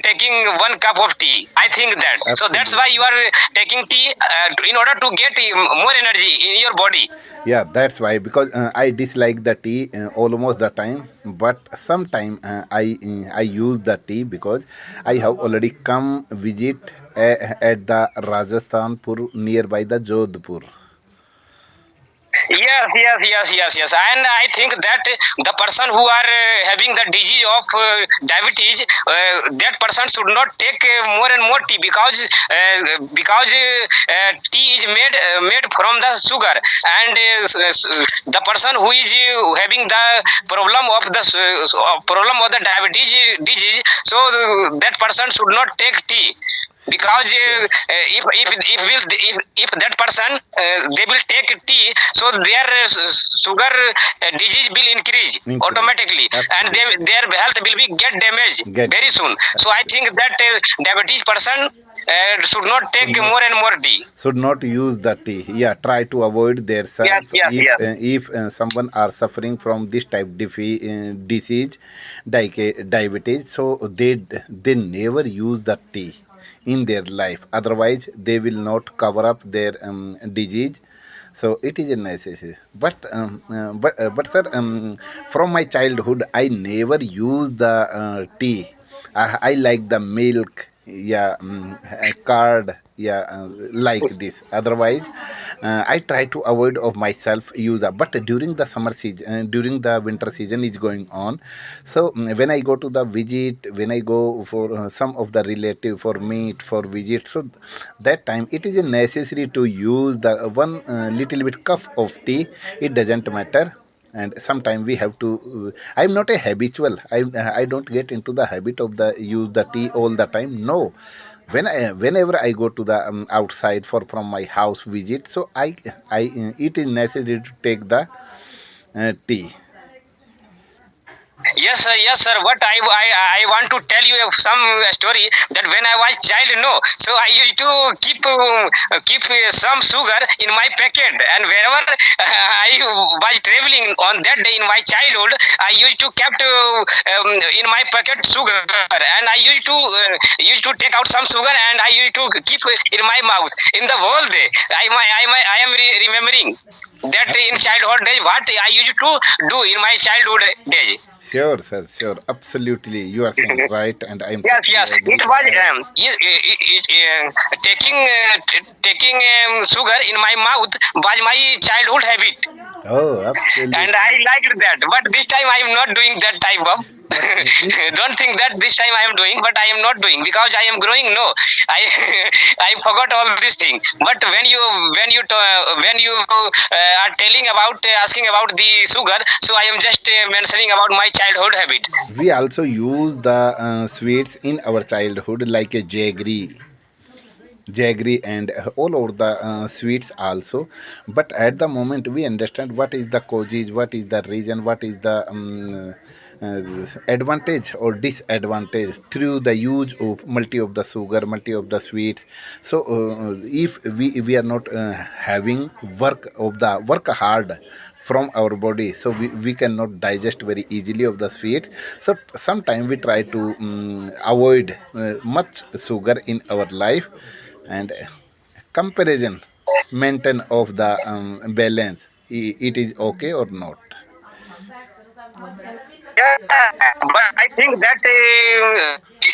taking 1 cup of tea. I think that. So that's why you Absolutely. are taking tea in order to get more energy in your body. Yeah, that's why, because I dislike the tea almost the time, but sometime I use the tea because I have already come visit at the Rajasthanpur nearby the Jodhpur. Yes. And I think that the person who are having the disease of diabetes, that person should not take more and more tea, because tea is made from the sugar, and the person who is having the problem of the diabetes disease, so that person should not take tea, because Sure. if that person they will take tea, so their sugar disease will increase Increase. automatically, and Absolutely. their health will be get damaged Get very soon. damaged. So I Absolutely. think that diabetes person should not Should take not more and more tea. should not use the tea. Yeah, try to avoid their Yes, self. yes, If yes. someone are suffering from this type disease, diabetes, so they never use the tea in their life. Otherwise, they will not cover up their disease. So it is a necessity. But sir, from my childhood, I never used the tea. I like the milk, yeah, curd, yeah, like this. Otherwise, I try to avoid of myself use that. But during the summer season, during the winter season is going on, so when I go to the visit, when I go for some of the relative for meet for visit, so that time it is necessary to use the one little bit cup of tea. It doesn't matter, and sometimes we have to I'm not a habitual. I don't get into the habit of the use the tea all the time, no. Whenever I go to the outside for from my house visit, so I it is necessary to take the tea. Yes, sir. What I want to tell you of some story that when I was child, no, so I used to keep some sugar in my packet, and wherever I was traveling on that day in my childhood, I used to kept in my packet sugar, and I used to take out some sugar, and I used to keep in my mouth in the whole day. I am remembering that in Absolutely. childhood days what I used to do in my childhood days. Sure, sir, sure. Absolutely. You are saying right, and I'm Yes, totally yes. It agree. was taking sugar in my mouth was my childhood habit, Oh, and I absolutely. liked that. But this time I am not doing that type of. But Don't think that this time I am doing, but I am not doing because I am growing. No, I I forgot all these things. But when you are telling about asking about the sugar, so I am just mentioning about my childhood habit. we also use the sweets in our childhood like a jaggery and all over the sweets also. But at the moment we understand what is the causes, what is the reason, what is the advantage or disadvantage through the use of multi of the sugar, multi of the sweets. So if we are not having work hard from our body, so we cannot digest very easily of the sweets. So sometimes we try to avoid much sugar in our life, and comparison maintain of the balance. It is okay or not. Yeah, but I think that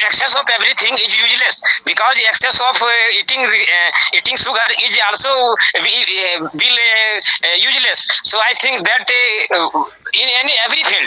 excess of everything is useless, because excess of eating sugar is also will useless. So I think that in any every field